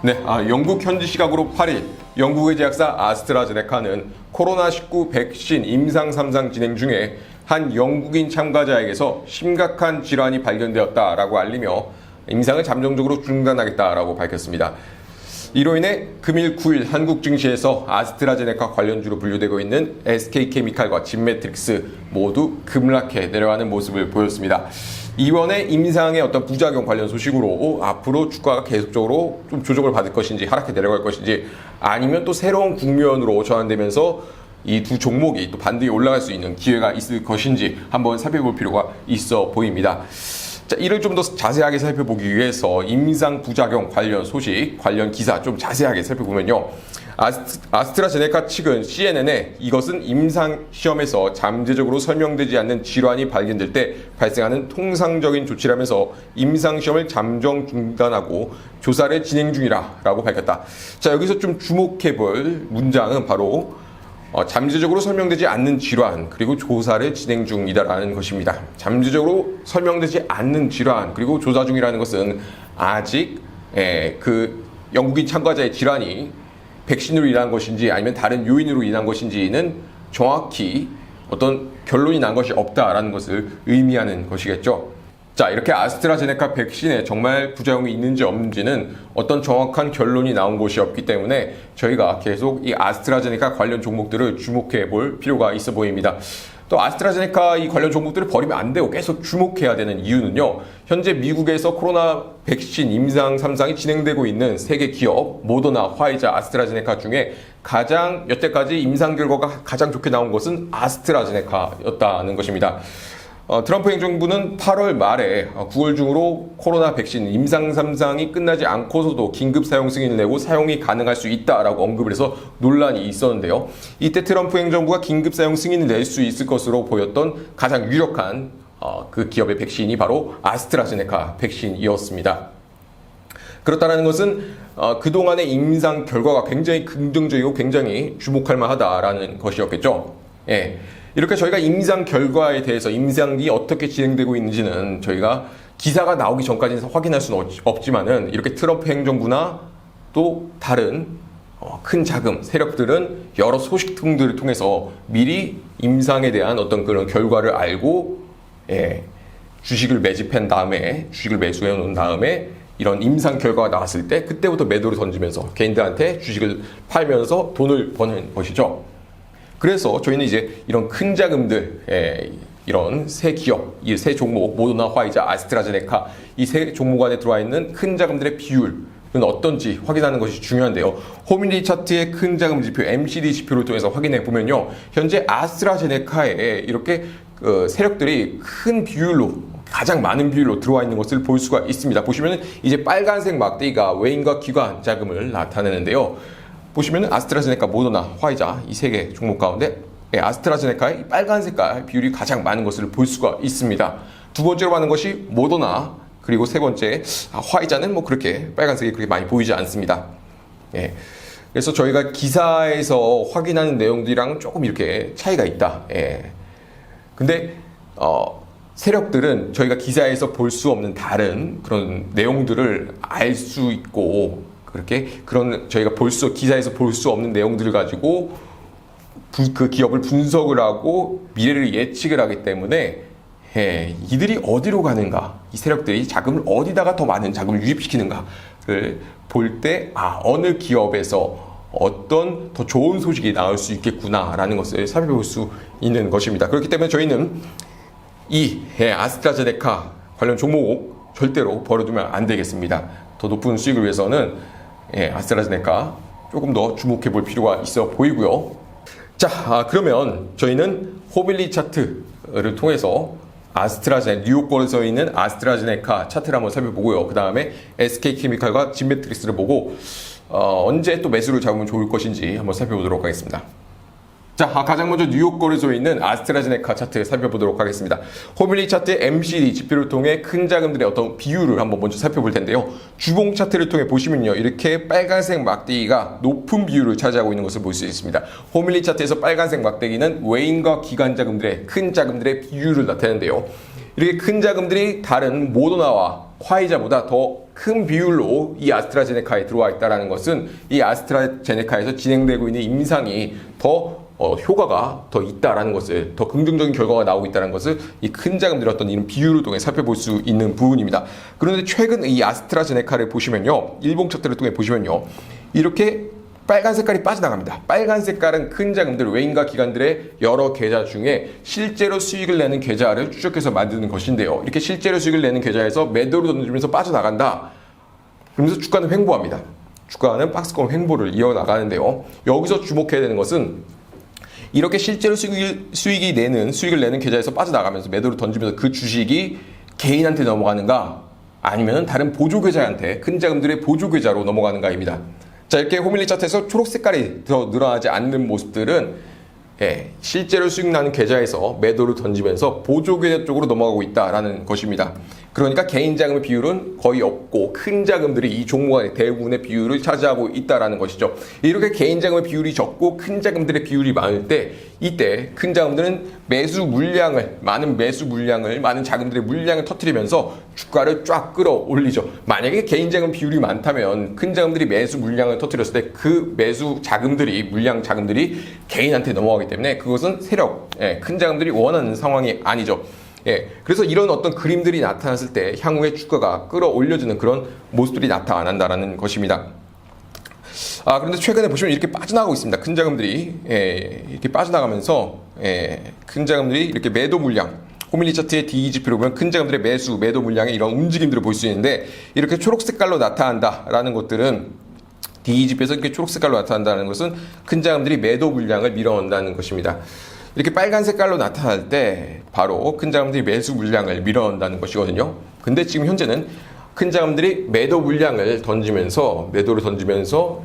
네, 영국 현지 시각으로 8일 영국의 제약사 아스트라제네카는 코로나19 백신 임상 3상 진행 중에 한 영국인 참가자에게서 심각한 질환이 발견되었다라고 알리며 임상을 잠정적으로 중단하겠다라고 밝혔습니다. 이로 인해 금일 9일 한국 증시에서 아스트라제네카 관련주로 분류되고 있는 SK케미칼과 진메트릭스 모두 급락해 내려가는 모습을 보였습니다. 이번에 임상의 어떤 부작용 관련 소식으로 앞으로 주가가 계속적으로 좀 조정을 받을 것인지 하락해 내려갈 것인지 아니면 또 새로운 국면으로 전환되면서 이 두 종목이 또 반등이 올라갈 수 있는 기회가 있을 것인지 한번 살펴볼 필요가 있어 보입니다. 자, 이를 좀 더 자세하게 살펴보기 위해서 임상 부작용 관련 소식, 관련 기사 좀 자세하게 살펴보면요. 아스트라제네카 측은 CNN에 이것은 임상 시험에서 잠재적으로 설명되지 않는 질환이 발견될 때 발생하는 통상적인 조치라면서 임상 시험을 잠정 중단하고 조사를 진행 중이라고 밝혔다. 자, 여기서 좀 주목해 볼 문장은 바로 잠재적으로 설명되지 않는 질환 그리고 조사를 진행 중이다라는 것입니다. 잠재적으로 설명되지 않는 질환 그리고 조사 중이라는 것은 아직 그 영국인 참가자의 질환이 백신으로 인한 것인지 아니면 다른 요인으로 인한 것인지는 정확히 어떤 결론이 난 것이 없다라는 것을 의미하는 것이겠죠. 자, 이렇게 아스트라제네카 백신에 정말 부작용이 있는지 없는지는 어떤 정확한 결론이 나온 것이 없기 때문에 저희가 계속 이 아스트라제네카 관련 종목들을 주목해 볼 필요가 있어 보입니다. 또 아스트라제네카 이 관련 종목들을 버리면 안 되고 계속 주목해야 되는 이유는요. 현재 미국에서 코로나 백신 임상 3상이 진행되고 있는 세계 기업 모더나, 화이자, 아스트라제네카 중에 가장 여태까지 임상 결과가 가장 좋게 나온 것은 아스트라제네카였다는 것입니다. 트럼프 행정부는 8월 말에 9월 중으로 코로나 백신 임상 3상이 끝나지 않고서도 긴급 사용 승인을 내고 사용이 가능할 수 있다라고 언급을 해서 논란이 있었는데요. 이때 트럼프 행정부가 긴급 사용 승인을 낼 수 있을 것으로 보였던 가장 유력한 그 기업의 백신이 바로 아스트라제네카 백신이었습니다. 그렇다는 것은 그동안의 임상 결과가 굉장히 긍정적이고 굉장히 주목할 만하다라는 것이었겠죠. 예. 이렇게 저희가 임상 결과에 대해서 임상이 어떻게 진행되고 있는지는 저희가 기사가 나오기 전까지는 확인할 수는 없지만은 이렇게 트럼프 행정부나 또 다른 큰 자금 세력들은 여러 소식통들을 통해서 미리 임상에 대한 어떤 그런 결과를 알고 주식을 매집한 다음에 주식을 매수해 놓은 다음에 이런 임상 결과가 나왔을 때 그때부터 매도를 던지면서 개인들한테 주식을 팔면서 돈을 버는 것이죠. 그래서 저희는 이제 이런 큰 자금들, 이런 세 기업, 이 세 종목, 모더나, 화이자, 아스트라제네카 이 세 종목 안에 들어와 있는 큰 자금들의 비율은 어떤지 확인하는 것이 중요한데요. 호밀리 차트의 큰 자금 지표, MCD 지표를 통해서 확인해 보면요. 현재 아스트라제네카에 이렇게 세력들이 큰 비율로 가장 많은 비율로 들어와 있는 것을 볼 수가 있습니다. 보시면 이제 빨간색 막대기가 외인과 기관 자금을 나타내는데요. 보시면 아스트라제네카, 모더나, 화이자 이 세 개 종목 가운데 아스트라제네카의 빨간 색깔 비율이 가장 많은 것을 볼 수가 있습니다. 두 번째로 많은 것이 모더나, 그리고 세 번째 화이자는 뭐 그렇게 빨간색이 그렇게 많이 보이지 않습니다. 그래서 저희가 기사에서 확인하는 내용들이랑 조금 이렇게 차이가 있다. 근데 세력들은 저희가 기사에서 볼 수 없는 다른 그런 내용들을 알 수 있고 그렇게 그런 저희가 기사에서 볼 수 없는 내용들을 가지고 그 기업을 분석을 하고 미래를 예측을 하기 때문에 이들이 어디로 가는가, 이 세력들이 자금을 어디다가 더 많은 자금을 유입시키는가를 볼 때 어느 기업에서 어떤 더 좋은 소식이 나올 수 있겠구나라는 것을 살펴볼 수 있는 것입니다. 그렇기 때문에 저희는 이 아스트라제네카 관련 종목 절대로 버려두면 안 되겠습니다. 더 높은 수익을 위해서는 아스트라제네카 조금 더 주목해 볼 필요가 있어 보이고요. 자, 그러면 저희는 호밀리 차트를 통해서 뉴욕권에서 있는 아스트라제네카 차트를 한번 살펴보고요. 그 다음에 SK케미칼과 진메트릭스를 보고 언제 또 매수를 잡으면 좋을 것인지 한번 살펴보도록 하겠습니다. 자, 가장 먼저 뉴욕 거래소에 있는 아스트라제네카 차트 살펴보도록 하겠습니다. 호밀리 차트의 MCD 지표를 통해 큰 자금들의 어떤 비율을 한번 먼저 살펴볼 텐데요. 주봉 차트를 통해 보시면요, 이렇게 빨간색 막대기가 높은 비율을 차지하고 있는 것을 볼 수 있습니다. 호밀리 차트에서 빨간색 막대기는 외인과 기관 자금들의 큰 자금들의 비율을 나타내는데요. 이렇게 큰 자금들이 다른 모더나와 화이자보다 더 큰 비율로 이 아스트라제네카에 들어와 있다는 것은 이 아스트라제네카에서 진행되고 있는 임상이 더 효과가 더 있다라는 것을, 더 긍정적인 결과가 나오고 있다는 것을 이 큰 자금들의 어떤 이런 비율을 통해 살펴볼 수 있는 부분입니다. 그런데 최근 이 아스트라제네카를 보시면요, 일봉 차트를 통해 보시면요, 이렇게 빨간 색깔이 빠져나갑니다. 빨간 색깔은 큰 자금들, 외인과 기관들의 여러 계좌 중에 실제로 수익을 내는 계좌를 추적해서 만드는 것인데요. 이렇게 실제로 수익을 내는 계좌에서 매도를 던지면서 빠져나간다. 그러면서 주가는 횡보합니다. 주가는 박스권 횡보를 이어나가는데요. 여기서 주목해야 되는 것은 이렇게 실제로 수익을 내는 계좌에서 빠져나가면서 매도를 던지면서 그 주식이 개인한테 넘어가는가, 아니면 다른 보조계좌한테, 큰 자금들의 보조계좌로 넘어가는가입니다. 자, 이렇게 호밀리 차트에서 초록 색깔이 더 늘어나지 않는 모습들은 실제로 수익 나는 계좌에서 매도를 던지면서 보조계좌 쪽으로 넘어가고 있다라는 것입니다. 그러니까 개인 자금의 비율은 거의 없고 큰 자금들이 이 종목 안에 대부분의 비율을 차지하고 있다라는 것이죠. 이렇게 개인 자금의 비율이 적고 큰 자금들의 비율이 많을 때, 이때 큰 자금들은 많은 자금들의 물량을 터뜨리면서 주가를 쫙 끌어올리죠. 만약에 개인 자금 비율이 많다면 큰 자금들이 매수 물량을 터뜨렸을 때 그 물량 자금들이 개인한테 넘어가기 때문에 그것은 큰 자금들이 원하는 상황이 아니죠. 그래서 이런 어떤 그림들이 나타났을 때 향후에 주가가 끌어올려지는 그런 모습들이 나타난다는 것입니다. 그런데 최근에 보시면 이렇게 빠져나가고 있습니다. 큰 자금들이 이렇게 빠져나가면서 큰 자금들이 이렇게 매도 물량, 호밀리 차트의 DE 지표로 보면 큰 자금들의 매도 물량의 이런 움직임들을 볼 수 있는데, 이렇게 초록 색깔로 나타난다라는 것들은, DE 지표에서 이렇게 초록 색깔로 나타난다는 것은 큰 자금들이 매도 물량을 밀어넣는다는 것입니다. 이렇게 빨간 색깔로 나타날 때 바로 큰 자금들이 매수 물량을 밀어넣는다는 것이거든요. 근데 지금 현재는 큰 자금들이 매도를 던지면서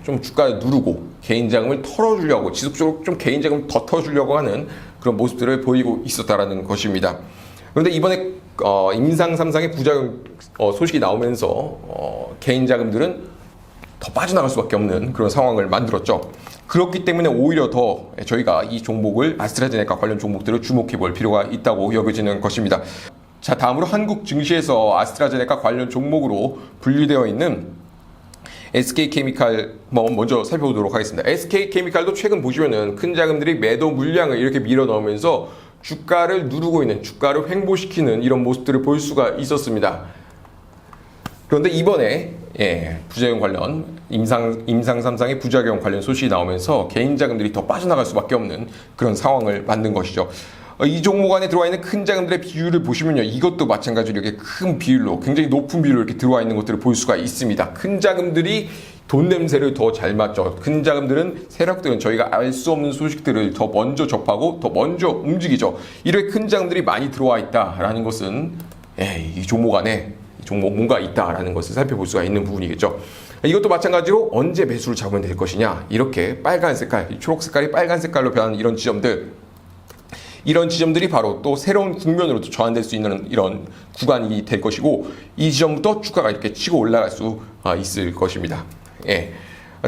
좀 주가를 누르고 개인 자금을 털어주려고, 지속적으로 좀 개인 자금을 더 털어주려고 하는 그런 모습들을 보이고 있었다라는 것입니다. 그런데 이번에 임상 3상의 부작용 소식이 나오면서 개인 자금들은 더 빠져나갈 수밖에 없는 그런 상황을 만들었죠. 그렇기 때문에 오히려 더 저희가 이 종목을, 아스트라제네카 관련 종목들을 주목해 볼 필요가 있다고 여겨지는 것입니다. 자, 다음으로 한국 증시에서 아스트라제네카 관련 종목으로 분류되어 있는 SK케미칼 먼저 살펴보도록 하겠습니다. SK케미칼도 최근 보시면은 큰 자금들이 매도 물량을 이렇게 밀어 넣으면서 주가를 누르고 있는, 주가를 횡보시키는 이런 모습들을 볼 수가 있었습니다. 그런데 이번에 부작용 관련, 임상 3상의 부작용 관련 소식이 나오면서 개인 자금들이 더 빠져나갈 수밖에 없는 그런 상황을 만든 것이죠. 이 종목 안에 들어와 있는 큰 자금들의 비율을 보시면요, 이것도 마찬가지로 이렇게 큰 비율로, 굉장히 높은 비율로 이렇게 들어와 있는 것들을 볼 수가 있습니다. 큰 자금들이 돈 냄새를 더 잘 맡죠. 큰 자금들은, 세력들은 저희가 알 수 없는 소식들을 더 먼저 접하고 더 먼저 움직이죠. 이렇게 큰 자금들이 많이 들어와 있다라는 것은 이 종목 안에 뭔가 있다라는 것을 살펴볼 수가 있는 부분이겠죠. 이것도 마찬가지로 언제 매수를 잡으면 될 것이냐, 이렇게 빨간 색깔, 초록 색깔이 빨간 색깔로 변하는 이런 지점들이 바로 또 새로운 국면으로 전환될 수 있는 이런 구간이 될 것이고, 이 지점부터 주가가 이렇게 치고 올라갈 수 있을 것입니다.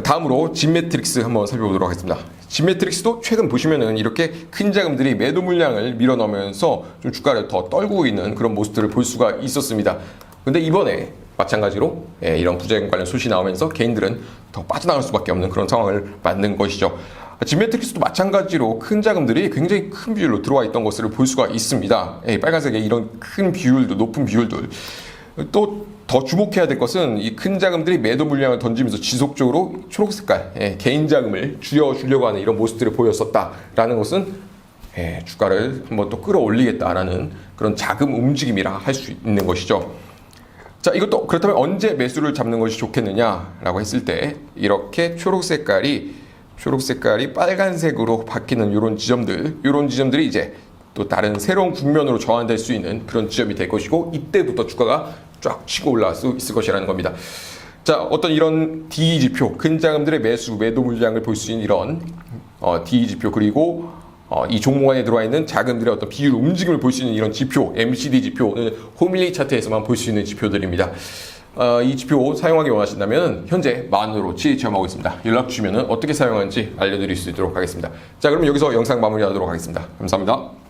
다음으로 진매트릭스 한번 살펴보도록 하겠습니다. 진매트릭스도 최근 보시면은 이렇게 큰 자금들이 매도 물량을 밀어넣으면서 좀 주가를 더 떨구고 있는 그런 모습들을 볼 수가 있었습니다. 근데 이번에 마찬가지로 이런 부작용 관련 소식이 나오면서 개인들은 더 빠져나갈 수밖에 없는 그런 상황을 만든 것이죠. 진매트릭스도 마찬가지로 큰 자금들이 굉장히 큰 비율로 들어와 있던 것을 볼 수가 있습니다. 빨간색의 이런 큰 비율들, 높은 비율들. 또 더 주목해야 될 것은 이 큰 자금들이 매도 물량을 던지면서 지속적으로 초록 색깔, 개인 자금을 줄여주려고 하는 이런 모습들을 보였었다라는 것은 주가를 한번 또 끌어올리겠다라는 그런 자금 움직임이라 할 수 있는 것이죠. 자, 이것도 그렇다면 언제 매수를 잡는 것이 좋겠느냐라고 했을 때, 이렇게 초록 색깔이 빨간색으로 바뀌는 이런 지점들이 이제 또 다른 새로운 국면으로 전환될 수 있는 그런 지점이 될 것이고, 이때부터 주가가 쫙 치고 올라갈 수 있을 것이라는 겁니다. 자, 어떤 이런 DE 지표, 큰 자금들의 매도 물량을 볼 수 있는 이런 DE 지표, 그리고 이 종목 안에 들어와 있는 자금들의 어떤 비율 움직임을 볼 수 있는 이런 지표, MCD 지표는 호밀리 차트에서만 볼 수 있는 지표들입니다. 이 지표 사용하기 원하신다면 현재 만원으로 체험하고 있습니다. 연락 주시면 어떻게 사용하는지 알려드릴 수 있도록 하겠습니다. 자, 그럼 여기서 영상 마무리하도록 하겠습니다. 감사합니다.